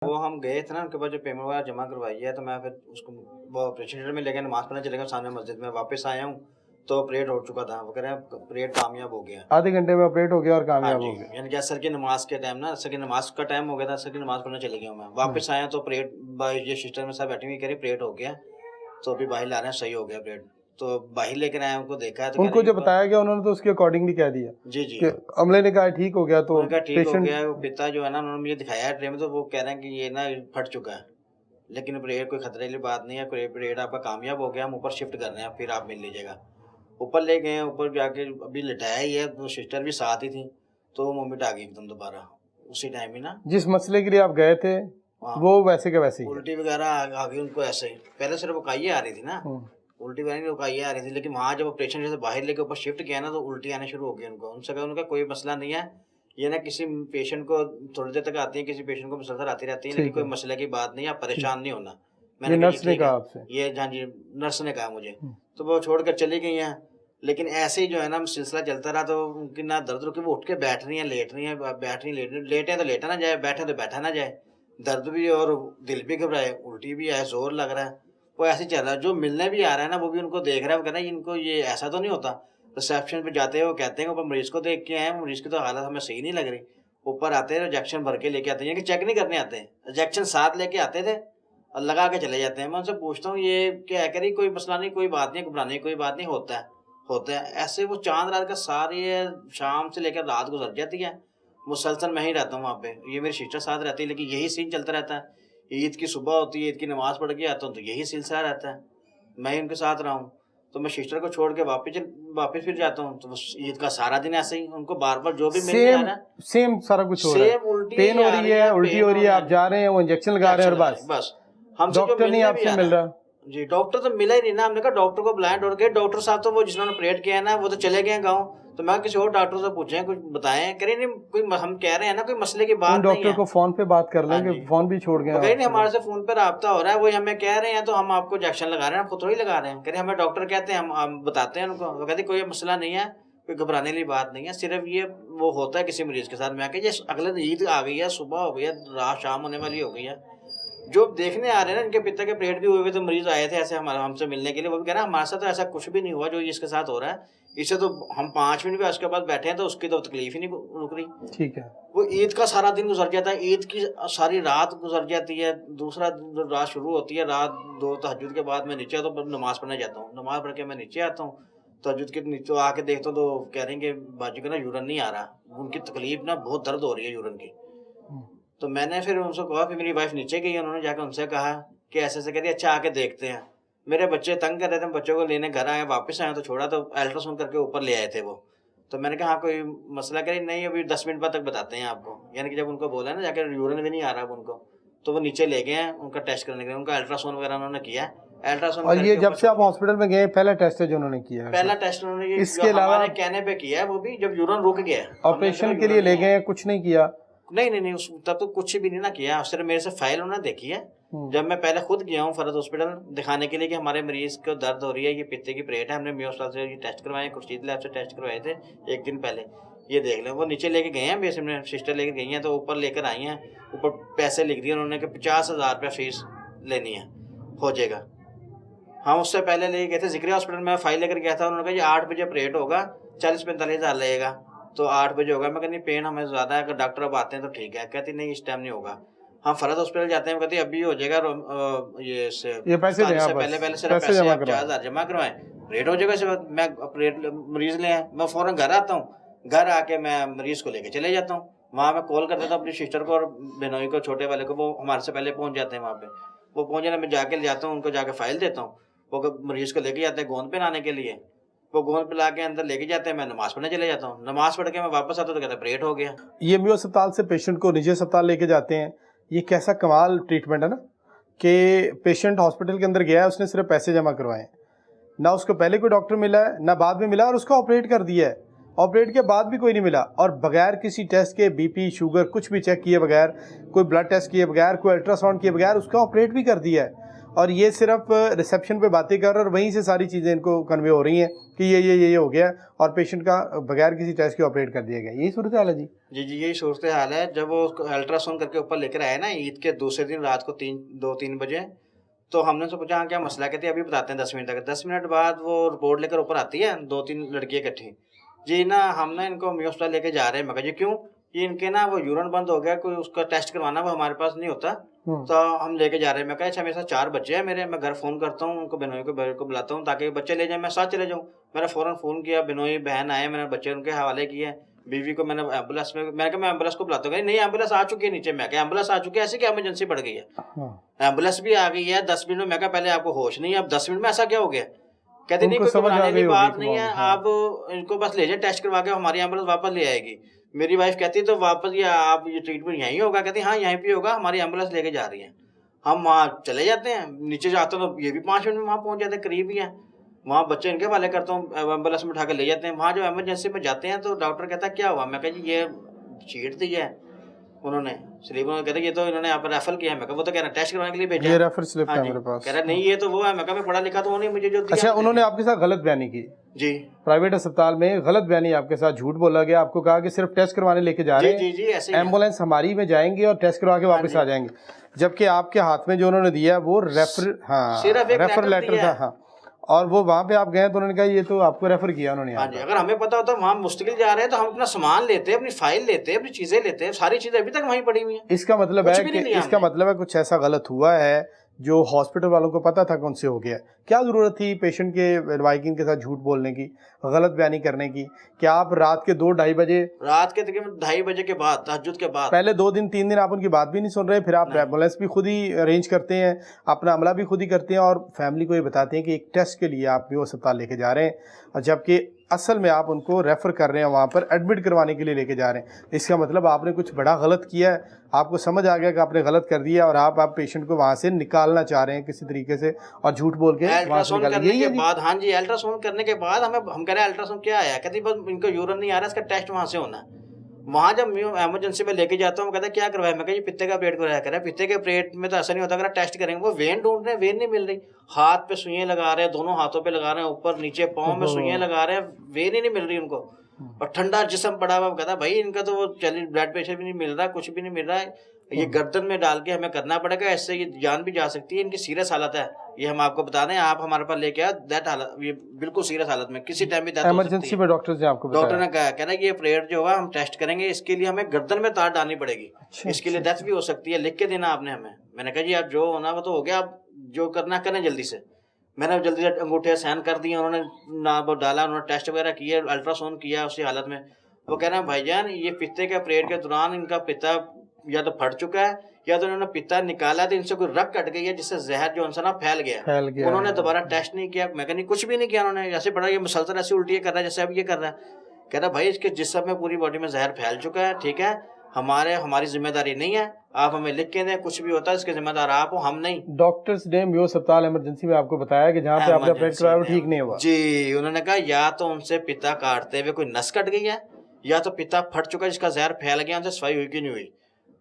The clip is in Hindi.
वो हम गए थे ना, उनके पास जो पेमेंट वगैरह जमा करवाई है, तो मैं फिर उसको वो ऑपरेशन थिएटर में लेके नमाज़ पढ़ने चले गया सामने मस्जिद में। वापस आया हूँ तो ऑपरेट हो चुका था। वो कह रहे हैं ऑपरेट कामयाब हो गया। आधे घंटे में ऑपरेट हो गया और हाँ कामयाब जी, हो गया। यानी कि असर की नमाज के टाइम ना, असर की नमाज का टाइम हो गया था, असर की नमाज पढ़ने चले गया मैं। वापस आया तो ऑपरेट ये सिस्टर में सब बैठी हुई कह रही ऑपरेट हो गया। तो अभी बाहर ला रहे हैं, सही हो गया ऑपरेट। तो बाहर लेकर आए, उनको देखा है तो कह उनको रहे जो बताया गया उन्होंने तो उसके अकॉर्डिंगली कह दिया जी जी, कि अमले ने कहा ठीक हो गया, तो उन्होंने कहा ठीक हो पेशेंट गया। वो पिता जो है ना, उन्होंने मुझे दिखाया है ट्रे में, तो वो कह रहे हैं कि ये ना फट चुका है, लेकिन ऑपरेट कोई खतरे वाली बात नहीं है। ऑपरेट आपका कामयाब हो गया, हम ऊपर शिफ्ट कर रहे हैं, फिर आप मिल लीजिएगा। ऊपर ले गए, ऊपर जाके अभी लिटाया ही है, तो सिस्टर भी साथ ही थी, तो मोमेंट आ गई एकदम दोबारा उसी टाइम ही ना। जिस मसले के लिए आप गए थे हाँ, वो वैसे के वैसे ही है। उल्टी वगैरह आ गई उनको ऐसे ही। पहले सिर्फ उकाइयाँ आ रही थी ना, उल्टी वगैरह नहीं, उकाइयाँ आ रही थी, लेकिन वहाँ जब ऑपरेशन जैसे बाहर लेके ऊपर शिफ्ट किया ना, तो उल्टी आने शुरू हो गई उनको। उनसे कहा, उनका कोई मसला नहीं है, ये ना किसी पेशेंट को थोड़ी देर तक आती है, किसी पेशेंट को मुसलसल आती रहती है, लेकिन कोई मसले की बात नहीं है, आप परेशान नहीं होना। ये मैंने नर्स ने कहा आपसे? ये हाँ जी, नर्स ने कहा मुझे। तो वो छोड़ कर चली गई हैं, लेकिन ऐसे ही जो है ना सिलसिला चलता रहा। तो उनकी ना दर्द रुकी, वो उठ के बैठ रही हैं, लेट रही हैं, बैठ रही लेट, लेटे तो लेटा ना जाए, बैठे तो बैठा ना जाए। दर्द भी और दिल भी घबराए, उल्टी भी आए, जोर लग रहा है। वो ऐसे ही चल रहा है। जो मिलने भी आ रहा है ना, वो भी उनको देख रहा है, वो कह रहा है इनको ये ऐसा तो नहीं होता। रिसेप्शन पे जाते हैं, वो कहते हैं ऊपर मरीज को देख के आए, मरीज की तो हालत हमें सही नहीं लग रही। ऊपर आते हैं, इंजेक्शन भर के लेके आते हैं, कि चेक नहीं करने आते हैं, इंजेक्शन साथ लेके आते थे और लगा के चले जाते हैं। मैं उनसे पूछता हूँ ये क्या है, कह रही कोई मसला नहीं, कोई बात नहीं, घबराने की कोई बात नहीं, होता है होता है। ऐसे वो चांद रात का सारी शाम से लेकर रात गुजर जाती है, मुसलसल मैं ही रहता हूँ वहाँ पे। ये मेरी सिस्टर साथ रहती है, लेकिन यही सीन चलता रहता है। ईद की सुबह होती है, ईद की नमाज पढ़ के आता हूँ, तो यही सिलसिला रहता है, मैं ही उनके साथ रहा हूँ। तो मैं सिस्टर को छोड़ के वापस फिर जाता हूँ, तो बस ईद का सारा दिन ऐसे ही उनको बार बार जो भी मिलने आ रहा है, सेम सारा कुछ हो रहा है। सेम उल्टी पेन हो रही है, उल्टी हो रही है, आप जा रहे हैं, वो इंजेक्शन लगा रहे हैं और बस हमसे जो डॉक्टर नहीं मिलने भी आपसे आ मिल रहा है। रहा। जी, डॉक्टर तो मिला ही नहीं ना। हमने कहा डॉक्टर को बुलाएं, डॉक्टर साहब तो वो जिन्होंने ऑपरेट किया है ना, वो तो चले गए गाँव। तो मैं किसी और डॉक्टर से पूछे, कुछ बताएं। कह रही नहीं, कोई हम कह रहे हैं ना, कोई मसले की उन बात नहीं डॉक्टर है। को फोन पे बात कर हाँ लेंगे, जी, फोन भी छोड़ गए वो कह रही नहीं, आपसे। हमारे से फोन पे राब्ता हो रहा है, वही हमें कह रहे हैं, तो हम आपको इंजेक्शन लगा रहे हैं, आपको थोड़ी लगा रहे हैं। कह रहे हमें डॉक्टर कहते हैं, हम बताते हैं उनको। वो कहते कोई मसला नहीं है, कोई घबराने वाली बात नहीं है, सिर्फ ये वो होता है किसी मरीज के साथ। मैं कहा ये अगले दिन ईद आ गई है, सुबह हो गई है, रात शाम होने वाली हो गई है। जो देखने आ रहे हैं ना, इनके पिता के ऑपरेट भी हुए हुए, तो मरीज आए थे ऐसे हमारा हमसे मिलने के लिए, वो भी कह रहा है हमारे साथ तो ऐसा कुछ भी नहीं हुआ जो इसके साथ हो रहा है। इससे तो हम 5 मिनट भी उसके बाद बैठे हैं, तो उसकी तो तकलीफ ही नहीं रुक रही। ठीक है। वो ईद का सारा दिन गुजर जाता है, ईद की सारी रात गुजर जाती है, दूसरा रात शुरू होती है, रात 2 तहज्जुद के बाद मैं नीचे आता हूँ, नमाज पढ़ने जाता हूँ। नमाज पढ़ के मैं नीचे आता हूँ, तहज्जुद के नीचे आके देखता हूँ, तो कह रहे हैं कि बाजू का ना यूरन नहीं आ रहा, उनकी तकलीफ ना बहुत दर्द हो रही है यूरन की। तो मैंने फिर उनसे कहा, फिर मेरी वाइफ नीचे गई, उन्होंने जाकर उनसे कहा कि ऐसे ऐसे कह रही, अच्छा आके देखते हैं। मेरे बच्चे तंग कर रहे थे, बच्चों को लेने घर आए, वापस आए तो छोड़ा, तो अल्ट्रासाउंड करके ऊपर ले आए थे वो। तो मैंने कहा हाँ कोई मसला, कह रही नहीं अभी 10 मिनट बाद तक बताते हैं आपको। यानी कि जब उनको बोला ना जाकर यूरिन भी नहीं आ रहा अब उनको, तो वो नीचे ले गए हैं उनका टेस्ट करने के लिए। उनका अल्ट्रासाउंड वगैरह उन्होंने किया, अल्ट्रासाउंड। और ये जब से आप हॉस्पिटल में गए पहला टेस्ट है जो उन्होंने किया है? पहला टेस्ट उन्होंने इसके अलावा हमारे कहने पे किया है, वो भी जब यूरिन रुक गया। ऑपरेशन के लिए ले गए, कुछ नहीं किया? नहीं, तब तो कुछ भी नहीं ना किया, सिर्फ मेरे से फाइल उन्होंने देखी है। जब मैं पहले खुद गया हूँ फरद हॉस्पिटल दिखाने के लिए कि हमारे मरीज को दर्द हो रही है, ये पित्ते की प्लेट है, हमने मियो अस्पताल से ये टेस्ट करवाए, खुर्शीद लैब से टेस्ट करवाए थे 1 दिन पहले, ये देख लें। वो नीचे लेके गए हैं, बेसिक में सिस्टर लेके गई हैं, तो ऊपर लेकर आई हैं, ऊपर पैसे लिख दिए उन्होंने कि 50,000 रुपया फीस लेनी है, हो जाएगा। हम उससे पहले ले गए थे जिक्रिया हॉस्पिटल में, फाइल लेकर गया था, उन्होंने कहा ये 8 बजे ऑपरेट होगा, 40-45 हज़ार लगेगा, तो 8 बजे होगा। मैं कहती पेन हमें ज़्यादा है, अगर डॉक्टर अब आते हैं तो ठीक है। कहती नहीं इस टाइम नहीं होगा। हम फरद हॉस्पिटल जाते हैं, कहती अभी हो जाएगा, ये पैसे दें, से पहले सिर्फ पैसे आप 4,000 जमा करवाएं, रेट हो जाएगा। इसके बाद मैं मरीज ले आए, मैं फ़ौरन घर आता हूँ, घर आके मैं मरीज को लेके चले जाता हूँ। वहाँ मैं कॉल कर देता हूँ अपनी सिस्टर को और बहनोई को, छोटे वाले को, वो हमारे से पहले पहुँच जाते हैं वहाँ पे। वो पहुँच जाने, मैं जाके ले जाता हूँ, उनको जाके फाइल देता हूँ, वो मरीज को लेके जाते हैं गोंद पहनाने के लिए। वो गोंद पिला के अंदर लेके जाते हैं, मैं नमाज पढ़ने चले जाता हूँ। नमाज पढ़ के मैं वापस आता हूँ तो कहते हैं ऑपरेट हो गया। ये मियो अस्पताल से पेशेंट को निजी अस्पताल लेके जाते हैं, ये कैसा कमाल ट्रीटमेंट है ना, कि पेशेंट हॉस्पिटल के अंदर गया है, उसने सिर्फ पैसे जमा करवाए, ना उसको पहले कोई डॉक्टर मिला है ना बाद में मिला, और उसको ऑपरेट कर दिया है, ऑपरेट के बाद भी कोई नहीं मिला, और बगैर किसी टेस्ट के बीपी शुगर कुछ भी चेक किए बगैर, कोई ब्लड टेस्ट किए बगैर, कोई अल्ट्रासाउंड किए बगैर उसका ऑपरेट भी कर दिया है। और ये सिर्फ रिसेप्शन पे बातें कर रहे और वहीं से सारी चीज़ें इनको कन्वे हो रही हैं कि ये हो गया और पेशेंट का बगैर किसी टेस्ट के ऑपरेट कर दिया गया। यही सूरत हाल है जी? जी यही सूरत हाल है। जब वो अल्ट्रासाउंड करके ऊपर लेकर आए ना ईद के दूसरे दिन रात को 2-3 बजे, तो हमने उनसे पूछा हाँ क्या मसला, कहते अभी बताते हैं 10 मिनट तक। 10 मिनट बाद वो रिपोर्ट लेकर ऊपर आती है, 2-3 लड़कियाँ इकट्ठी। जी ना हम ना इनको मियो अस्पताल लेके जा रहे हैं। मैं कहा जी क्यों? ये इनके ना वो यूरिन बंद हो गया, कोई उसका टेस्ट करवाना वो हमारे पास नहीं होता, तो हम लेके जा रहे हैं। मैं कहा अच्छा मेरे साथ 4 बच्चे हैं मेरे, मैं घर फ़ोन करता हूँ उनको, बिनोई को बुलाता हूँ ताकि बच्चे ले जाए, मैं साथ चले जाऊँ। मैंने फ़ौरन फ़ोन किया, बिनोई बहन आए, मैंने बच्चे उनके हवाले किए। बीवी को मैंने एम्बुलेंस में, मैंने कहा मैं एम्बुलेंस को बुलाता हूँ। नहीं एम्बुलेंस आ चुकी है नीचे। मैं कहा एम्बुलेंस आ चुकी है, ऐसी क्या इमरजेंसी बढ़ गई है? एम्बुलेंस भी आ गई है 10 मिनट में। मैं कहा पहले आपको होश नहीं है, अब 10 मिनट में ऐसा क्या हो गया? कहते नहीं कोई घबराने वाली बात नहीं है, आप इनको बस ले जाए टेस्ट करवा के, हमारी एम्बुलेंस वापस ले आएगी। मेरी वाइफ कहती तो वापस ये आप ये ट्रीटमेंट यहीं होगा? कहती हाँ यहीं पे होगा, हमारी एम्बुलेंस लेके जा रही है। हम वहाँ चले जाते हैं, नीचे जाते हैं तो ये भी 5 मिनट में वहाँ पहुँच जाते हैं, करीब ही है। वहाँ बच्चे इनके वाले करता हूँ, एम्बुलेंस में उठा के ले जाते हैं। वहाँ जो इमरजेंसी में जाते हैं तो डॉक्टर कहता है क्या हुआ? मैं कहा जी ये शीट दी है उन्होंने, स्लिप उन्होंने कहते ये तो इन्होंने यहाँ पर रेफर किया है। मैं कहा वो तो कह रहा है टेस्ट करवाने के लिए भेजा है। ये रेफर स्लिप है मेरे पास। कह रहा नहीं ये तो वो है। मैं कहा मैं पढ़ा लिखा तो वो नहीं, मुझे जो दिया। अच्छा उन्होंने आपके साथ गलत बयानी की जी? प्राइवेट अस्पताल में गलत बयानी आपके साथ, झूठ बोला गया, आपको कहा कि सिर्फ टेस्ट करवाने लेके जा रहे हैं, जी ऐसे एम्बुलेंस हमारी में जाएंगे और टेस्ट करवा के वापस आ जाएंगे, जबकि आपके हाथ में जो उन्होंने दिया वो रेफर लेटर था। हाँ, और वो वहाँ पे आप गए तो उन्होंने कहा ये तो आपको रेफर किया उन्होंने। हाँ जी, अगर हमें पता होता वहाँ मुस्तकिल जा रहे हैं तो हम अपना सामान लेते, अपनी फाइल लेते, अपनी चीजें लेते, सारी चीजें अभी तक वहीं पड़ी हुई हैं। इसका मतलब है कुछ ऐसा गलत हुआ है जो हॉस्पिटल वालों को पता था कौन से हो गया। क्या ज़रूरत थी पेशेंट के वाइकिन के साथ झूठ बोलने की, गलत बयानी करने की? क्या आप रात के 2-2:30 बजे, रात के तकरीबन 2:30 बजे के बाद, तहज्जुद के बाद, पहले 2-3 दिन आप उनकी बात भी नहीं सुन रहे, फिर आप एम्बुलेंस भी खुद ही अरेंज करते हैं, अपना अमला भी खुद ही करते हैं और फैमिली को ये बताते हैं कि एक टेस्ट के लिए आप भी अस्पताल लेके जा रहे हैं, और जबकि असल में आप उनको रेफ़र कर रहे हैं, वहाँ पर एडमिट करवाने के लिए लेके जा रहे हैं। इसका मतलब आपने कुछ बड़ा गलत किया है, आपको समझ आ गया कि आपने गलत कर दिया और आप पेशेंट को वहाँ से निकालना चाह रहे हैं किसी तरीके से और झूठ बोल के अल्ट्रासाउंड करने के बाद। हाँ जी, अल्ट्रासाउंड करने के बाद हम कह रहे हैं अल्ट्रासाउंड क्या आया? कहती बस इनको यूरिन नहीं आ रहा, इसका टेस्ट वहाँ से होना है। वहाँ जब इमरजेंसी में लेके जाता हूँ, कहता है क्या करवाया? मैं कहा पित्ते का ऑपरेट कराया। कह रहा है पित्ते के ऑपरेट में तो ऐसा नहीं होता, अगर टेस्ट करेंगे। वो वेन ढूंढ रहे हैं, वेन नहीं मिल रही, हाथ पे सुइयां लगा रहे हैं, दोनों हाथों पे लगा रहे हैं, ऊपर नीचे पाँव में सुइयां लगा रहे हैं, वेन ही नहीं मिल रही उनको, और ठंडा जिस्म पड़ा हुआ। कहता भाई इनका तो वो चलिए ब्लड प्रेशर भी नहीं मिल रहा, कुछ भी नहीं मिल रहा है, ये गर्दन में डाल के हमें करना पड़ेगा, ऐसे ये जान भी जा सकती है, इनकी सीरियस हालत है, ये हम आपको बता दें, आप हमारे पास लेके आओ। दैट हालत ये बिल्कुल सीरियस हालत में, किसी टाइम भी इमरजेंसी में डॉक्टर ने कह रहा है ये ऑपरेट जो होगा हम टेस्ट करेंगे, इसके लिए हमें गर्दन में तार डालनी पड़ेगी। इसके लिए डेथ भी हो सकती है, लिख के देना आपने हमें। मैंने कहा जी आप जो होना वो तो हो गया, आप जो करना करें जल्दी से। मैंने जल्दी से अंगूठे साइन कर दिए, उन्होंने ना वो डाला, उन्होंने टेस्ट वगैरह किया, अल्ट्रासाउंड किया उसी हालत में। वो कह रहे हैं भाईजान ये पित्ते के ऑपरेट के दौरान इनका पित्ता या तो फट चुका है या तो उन्होंने पित्ता निकाला तो इनसे कोई रग कट गई है जिससे जहर जो है ना फैल गया। उन्होंने दोबारा टेस्ट नहीं किया, मैं कहनी कुछ भी नहीं किया उन्होंने, जैसे पड़ा ये मुसलसल ऐसी उल्टी कर रहा है जैसे अब ये कर रहा है। कह रहा भाई इसके जिस्म में पूरी बॉडी में जहर फैल चुका है, ठीक है, हमारी जिम्मेदारी नहीं है, आप हमें लिख के दें, कुछ भी होता है इसके जिम्मेदार आप हो, हम नहीं। डॉक्टर्स ने मियो अस्पताल इमरजेंसी में आपको बताया कि जहाँ पे आपने ऑपरेट कराया वो ठीक नहीं हुआ? जी, उन्होंने कहा या तो उनसे पित्ता काटते हुए कोई नस कट गई है या तो पित्ता फट चुका है जिसका जहर फैल गया, उनसे सफाई हुई कि नहीं हुई।